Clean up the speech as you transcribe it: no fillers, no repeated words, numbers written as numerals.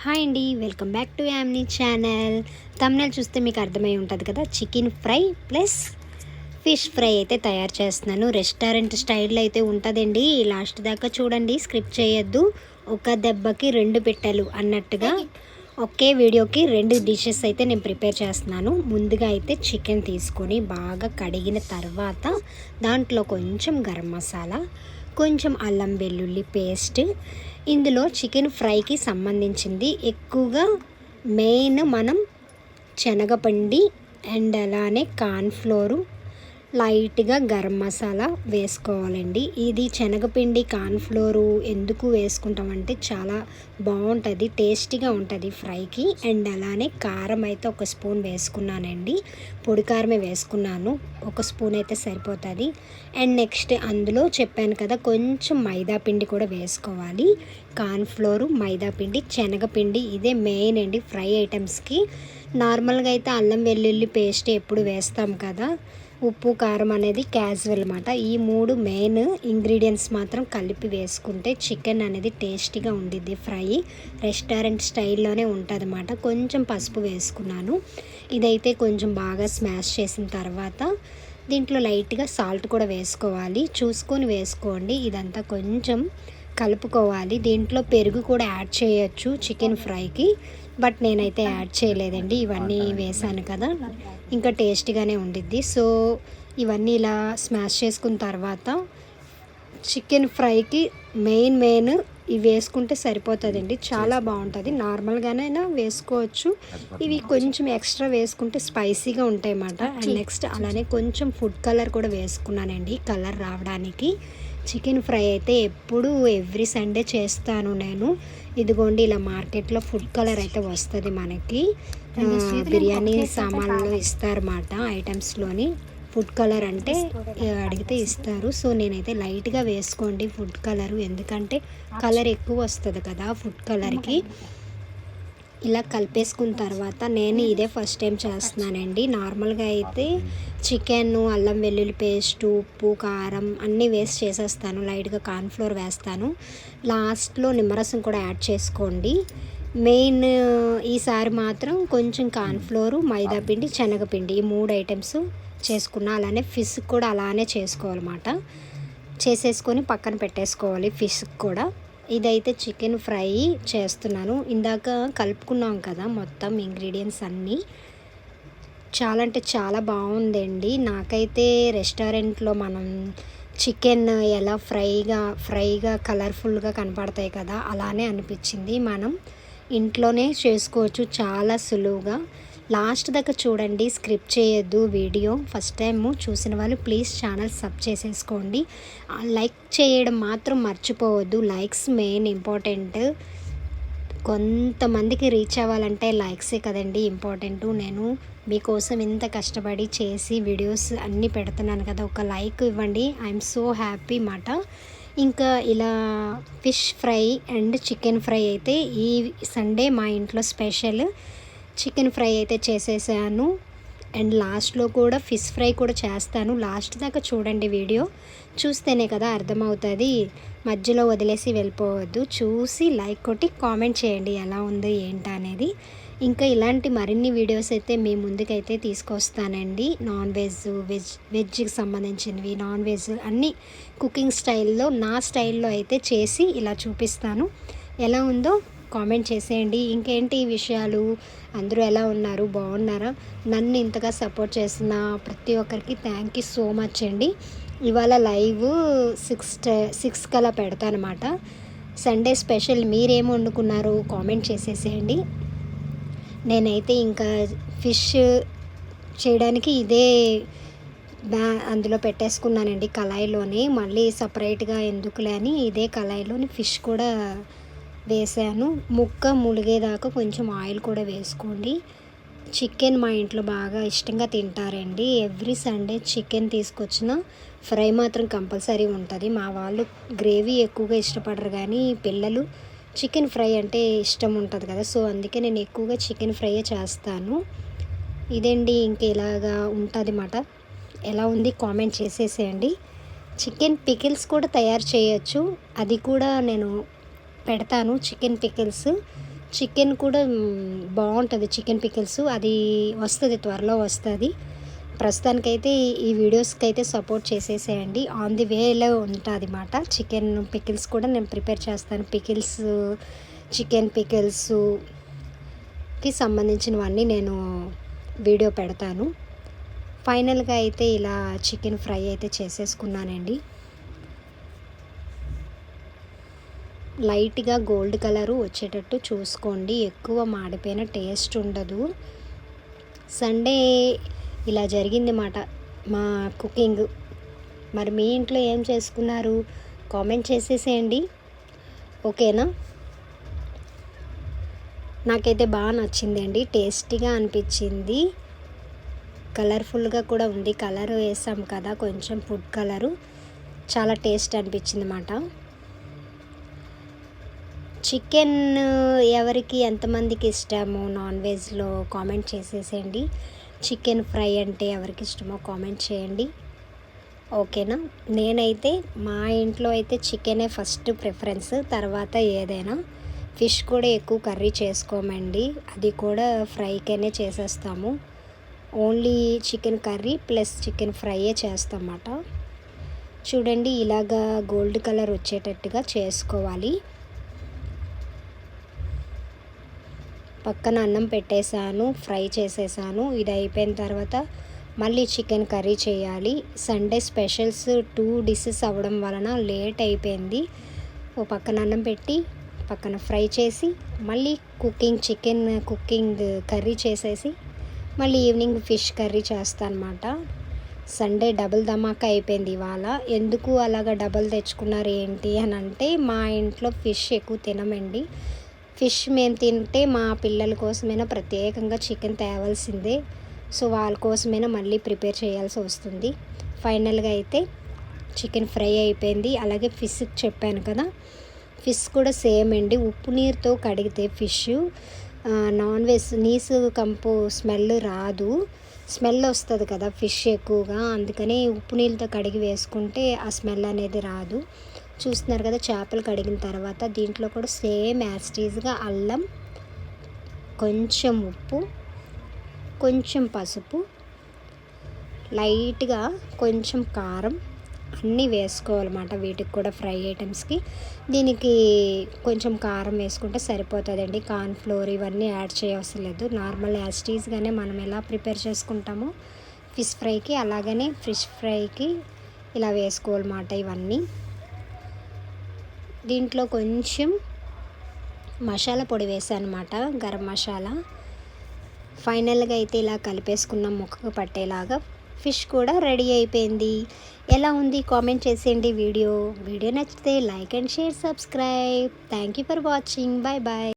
Hi అండి, welcome back to యామ్ని channel. Thumbnail చూస్తే మీకు అర్థమై ఉంటుంది కదా, chicken fry plus fish fry అయితే తయారు చేస్తున్నాను. రెస్టారెంట్ స్టైల్లో అయితే ఉంటుందండి. లాస్ట్ దాకా చూడండి, స్క్రిప్ట్ చేయొద్దు. ఒక దెబ్బకి రెండు పెట్టెలు అన్నట్టుగా ఒకే వీడియోకి రెండు డిషెస్ అయితే నేను ప్రిపేర్ చేస్తున్నాను. ముందుగా అయితే చికెన్ తీసుకొని బాగా కడిగిన తర్వాత దాంట్లో కొంచెం గరం మసాలా, కొంచెం అల్లం వెల్లుల్లి పేస్ట్, ఇందులో చికెన్ ఫ్రైకి సంబంధించింది ఎక్కువగా మెయిన్ మనం శనగపిండి అండ్ అలానే కార్న్ఫ్లోరు, లైట్గా గరం మసాలా వేసుకోవాలండి. ఇది శనగపిండి కార్న్ఫ్లోరు ఎందుకు వేసుకుంటామంటే చాలా బాగుంటుంది, టేస్టీగా ఉంటుంది ఫ్రైకి. అండ్ అలానే కారం అయితే ఒక స్పూన్ వేసుకున్నానండి, పొడి కారమే వేసుకున్నాను, ఒక స్పూన్ అయితే సరిపోతుంది. అండ్ నెక్స్ట్ అందులో చెప్పాను కదా, కొంచెం మైదా పిండి కూడా వేసుకోవాలి. కార్న్ఫ్లోరు, మైదా పిండి, శనగపిండి ఇదే మెయిన్ అండి ఫ్రై ఐటమ్స్కి. నార్మల్గా అయితే అల్లం వెల్లుల్లి పేస్ట్ ఎప్పుడు వేస్తాం కదా, ఉప్పు కారం అనేది క్యాజువల్ అన్నమాట. ఈ మూడు మెయిన్ ఇంగ్రీడియంట్స్ మాత్రం కలిపి వేసుకుంటే చికెన్ అనేది టేస్టీగా ఉండిద్ది. ఫ్రై రెస్టారెంట్ స్టైల్లోనే ఉంటుంది అన్నమాట. కొంచెం పసుపు వేసుకున్నాను. ఇదైతే కొంచెం బాగా స్మాష్ చేసిన తర్వాత దీంట్లో లైట్గా సాల్ట్ కూడా వేసుకోవాలి, చూసుకొని వేసుకోండి. ఇదంతా కొంచెం కలుపుకోవాలి. దీంట్లో పెరుగు కూడా యాడ్ చేయొచ్చు చికెన్ ఫ్రైకి, బట్ నేనైతే యాడ్ చేయలేదండి. ఇవన్నీ వేసాను కదా, ఇంకా టేస్టీగానే ఉండిద్ది. సో ఇవన్నీ ఇలా స్మాష్ చేసుకున్న తర్వాత చికెన్ ఫ్రైకి మెయిన్ ఇవి వేసుకుంటే సరిపోతుందండి, చాలా బాగుంటుంది. నార్మల్గానైనా వేసుకోవచ్చు, ఇవి కొంచెం ఎక్స్ట్రా వేసుకుంటే స్పైసీగా ఉంటాయి అన్నమాట. అండ్ నెక్స్ట్ అలానే కొంచెం ఫుడ్ కలర్ కూడా వేసుకున్నానండి, కలర్ రావడానికి. చికెన్ ఫ్రై అయితే ఎప్పుడు ఎవ్రీ సండే చేస్తాను నేను. ఇదిగోండి ఇలా మార్కెట్లో ఫుడ్ కలర్ అయితే వస్తుంది మనకి, బిర్యానీ సామాన్లో ఇస్తారన్నమాట. ఐటమ్స్లోని ఫుడ్ కలర్ అంటే అడిగితే ఇస్తారు. సో నేనైతే లైట్గా వేసుకోండి ఫుడ్ కలరు, ఎందుకంటే కలర్ ఎక్కువ వస్తుంది కదా ఫుడ్ కలర్కి. ఇలా కలిపేసుకున్న తర్వాత నేను ఇదే ఫస్ట్ టైం చేస్తున్నానండి. నార్మల్గా అయితే చికెన్, అల్లం వెల్లుల్లి పేస్ట్, ఉప్పు కారం అన్నీ వేస్ట్ చేసేస్తాను, లైట్గా కార్న్ఫ్లోర్ వేస్తాను, లాస్ట్లో నిమ్మరసం కూడా యాడ్ చేసుకోండి. మెయిన్ ఈసారి మాత్రం కొంచెం కార్న్ఫ్లోరు, మైదాపిండి, శనగపిండి ఈ మూడు ఐటమ్స్ చేసుకున్నా. అలానే ఫిష్ కూడా అలానే చేసుకోవాలన్నమాట. చేసేసుకొని పక్కన పెట్టేసుకోవాలి ఫిష్ కూడా. ఇదైతే చికెన్ ఫ్రై చేస్తున్నాను. ఇందాక కలుపుకున్నాం కదా మొత్తం ఇంగ్రీడియంట్స్ అన్నీ, చాలా అంటే చాలా బాగుందండి. నాకైతే రెస్టారెంట్లో మనం చికెన్ ఎలా ఫ్రైగా కలర్ఫుల్గా కనపడతాయి కదా, అలానే అనిపించింది. మనం ఇంట్లోనే చేసుకోవచ్చు చాలా సులువుగా. లాస్ట్ దాకా చూడండి, స్క్రిప్ట్ చేయొద్దు వీడియో. ఫస్ట్ టైం చూసిన వాళ్ళు ప్లీజ్ ఛానల్ సబ్ చేసేసుకోండి. లైక్ చేయడం మాత్రం మర్చిపోవద్దు, లైక్స్ మెయిన్ ఇంపార్టెంట్. కొంతమందికి రీచ్ అవ్వాలంటే లైక్సే కదండి ఇంపార్టెంట్. నేను మీకోసం ఇంత కష్టపడి చేసి వీడియోస్ అన్నీ పెడుతున్నాను కదా, ఒక లైక్ ఇవ్వండి. ఐఎమ్ సో హ్యాపీ మాట. ఇంకా ఇలా fish fry and chicken fry అయితే ఈ సండే మా ఇంట్లో స్పెషల్. చికెన్ ఫ్రై అయితే చేసేసాను, అండ్ లాస్ట్లో కూడా ఫిష్ ఫ్రై కూడా చేస్తాను. లాస్ట్ దాకా చూడండి వీడియో, చూస్తేనే కదా అర్థమవుతుంది, మధ్యలో వదిలేసి వెళ్ళిపోవద్దు. చూసి లైక్ కొట్టి కామెంట్ చేయండి ఎలా ఉంది ఏంటి అనేది. ఇంకా ఇలాంటి మరిన్ని వీడియోస్ అయితే మీ ముందుకైతే తీసుకొస్తానండి. నాన్ వెజ్కి సంబంధించినవి, నాన్ వెజ్ అన్నీ కుకింగ్ స్టైల్లో, నా స్టైల్లో అయితే చేసి ఇలా చూపిస్తాను. ఎలా ఉందో కామెంట్ చేసేయండి. ఇంకేంటి విషయాలు, అందరూ ఎలా ఉన్నారు, బాగున్నారా? నన్ను ఇంతగా సపోర్ట్ చేసిన ప్రతి ఒక్కరికి థ్యాంక్ యూ సో మచ్ అండి. ఇవాళ లైవ్ 6 కలా పెడతానమాట. సండే స్పెషల్ మీరేం వండుకున్నారు కామెంట్ చేసేసేయండి. నేనైతే ఇంకా ఫిష్ చేయడానికి ఇదే అందులో పెట్టేసుకున్నానండి కళాయిలోని, మళ్ళీ సపరేట్గా ఎందుకులే అని ఇదే కళాయిలోని ఫిష్ కూడా వేసాను. ముక్క ములిగేదాకా కొంచెం ఆయిల్ కూడా వేసుకోండి. చికెన్ మా ఇంట్లో బాగా ఇష్టంగా తింటారండి. ఎవ్రీ సండే చికెన్ తీసుకొచ్చిన ఫ్రై మాత్రం కంపల్సరీ ఉంటుంది. మా వాళ్ళు గ్రేవీ ఎక్కువగా ఇష్టపడరు, కానీ పిల్లలు చికెన్ ఫ్రై అంటే ఇష్టం ఉంటుంది కదా, సో అందుకే నేను ఎక్కువగా చికెన్ ఫ్రైయే చేస్తాను. ఇదండి ఇంక ఇలాగా ఉంటుంది అన్నమాట. ఎలా ఉంది కామెంట్ చేసేసేయండి. చికెన్ పికిల్స్ కూడా తయారు చేయొచ్చు, అది కూడా నేను పెడతాను. చికెన్ పికిల్స్ చికెన్ కూడా బాగుంటుంది, చికెన్ పికిల్స్ అది వస్తుంది, త్వరలో వస్తుంది. ప్రస్తుతానికైతే ఈ వీడియోస్కి అయితే సపోర్ట్ చేసేసేయండి. ఆన్ ది వేలో ఉంటుంది అన్నమాట. చికెన్ పికిల్స్ కూడా నేను ప్రిపేర్ చేస్తాను. పికిల్స్, చికెన్ పికిల్స్కి సంబంధించినవన్నీ నేను వీడియో పెడతాను. ఫైనల్గా అయితే ఇలా చికెన్ ఫ్రై అయితే చేసేసుకున్నానండి. లైట్గా గోల్డ్ కలరు వచ్చేటట్టు చూసుకోండి, ఎక్కువ మాడిపోయిన టేస్ట్ ఉండదు. సండే ఇలా జరిగిందన్నమాట మా కుకింగ్. మరి మీ ఇంట్లో ఏం చేసుకున్నారు కామెంట్ చేసేసేయండి, ఓకేనా? నాకైతే బాగా నచ్చిందండి, టేస్టీగా అనిపించింది, కలర్ఫుల్గా కూడా ఉంది. కలర్ వేసాం కదా, కొంచెం ఫుడ్ కలరు, చాలా టేస్ట్ అనిపించింది అన్నమాట. చికెన్ ఎవరికి ఎంతమందికి ఇష్టమో నాన్ వెజ్లో కామెంట్ చేసేసేయండి. చికెన్ ఫ్రై అంటే ఎవరికి ఇష్టమో కామెంట్ చేయండి, ఓకేనా? నేనైతే మా ఇంట్లో అయితే చికెనే ఫస్ట్ ప్రిఫరెన్స్, తర్వాత ఏదైనా. ఫిష్ కూడా ఎక్కువ కర్రీ చేసుకోమండి, అది కూడా ఫ్రైకనే చేసేస్తాము. Only chicken curry plus chicken ఫ్రైయే చేస్తామన్నమాట. చూడండి, ఇలాగా గోల్డ్ కలర్ వచ్చేటట్టుగా చేసుకోవాలి. పక్కన అన్నం పెట్టేశాను, ఫ్రై చేసేసాను. ఇది అయిపోయిన తర్వాత మళ్ళీ చికెన్ కర్రీ చేయాలి. సండే స్పెషల్స్ 2 డిషెస్ అవ్వడం వలన లేట్ అయిపోయింది. ఓ పక్కన అన్నం పెట్టి పక్కన ఫ్రై చేసి మళ్ళీ చికెన్ కుకింగ్ కర్రీ చేసేసి మళ్ళీ ఈవినింగ్ ఫిష్ కర్రీ చేస్తాను అన్నమాట. సండే డబుల్ ధమాకా అయిపోయింది ఇవాళ. ఎందుకు అలాగ డబుల్ తెచ్చుకున్నారు ఏంటి అని అంటే, మా ఇంట్లో ఫిష్ ఎక్కువ తినమండి. ఫిష్ మేము తింటే మా పిల్లల కోసమైనా ప్రత్యేకంగా చికెన్ తేవాల్సిందే. సో వాళ్ళ కోసమైనా మళ్ళీ ప్రిపేర్ చేయాల్సి వస్తుంది. ఫైనల్గా అయితే చికెన్ ఫ్రై అయిపోయింది. అలాగే ఫిష్ చెప్పాను కదా, ఫిష్ కూడా సేమ్ అండి. ఉప్పు నీరుతో కడిగితే ఫిష్ నాన్ వెజ్ నీసు కంపు స్మెల్ రాదు, స్మెల్ వస్తుంది కదా ఫిష్ ఎక్కువగా, అందుకని ఉప్పు నీళ్ళతో కడిగి వేసుకుంటే ఆ స్మెల్ అనేది రాదు. చూస్తున్నారు కదా, చేపలు కడిగిన తర్వాత దీంట్లో కూడా సేమ్ యాస్టీజ్గా అల్లం, కొంచెం ఉప్పు, కొంచెం పసుపు, లైట్గా కొంచెం కారం అన్నీ వేసుకోవాలన్నమాట. వీటికి కూడా ఫ్రై ఐటమ్స్కి దీనికి కొంచెం కారం వేసుకుంటే సరిపోతుందండి. కార్న్ఫ్లోర్ ఇవన్నీ యాడ్ చేయవసరం లేదు. నార్మల్ యాస్టీజ్గానే మనం ఎలా ప్రిపేర్ చేసుకుంటామో ఫిష్ ఫ్రైకి అలాగనే ఫిష్ ఫ్రైకి ఇలా వేసుకోవాలన్నమాట ఇవన్నీ. దీంట్లో కొంచెం మసాలా పొడి వేసాను అన్నమాట, గరం మసాలా. ఫైనల్గా అయితే ఇలా కలిపేసుకున్న ముక్కకు పట్టేలాగా ఫిష్ కూడా రెడీ అయిపోయింది. ఎలా ఉంది కామెంట్ చేసేయండి. వీడియో నచ్చితే like and share, subscribe. Thank you for watching. Bye bye.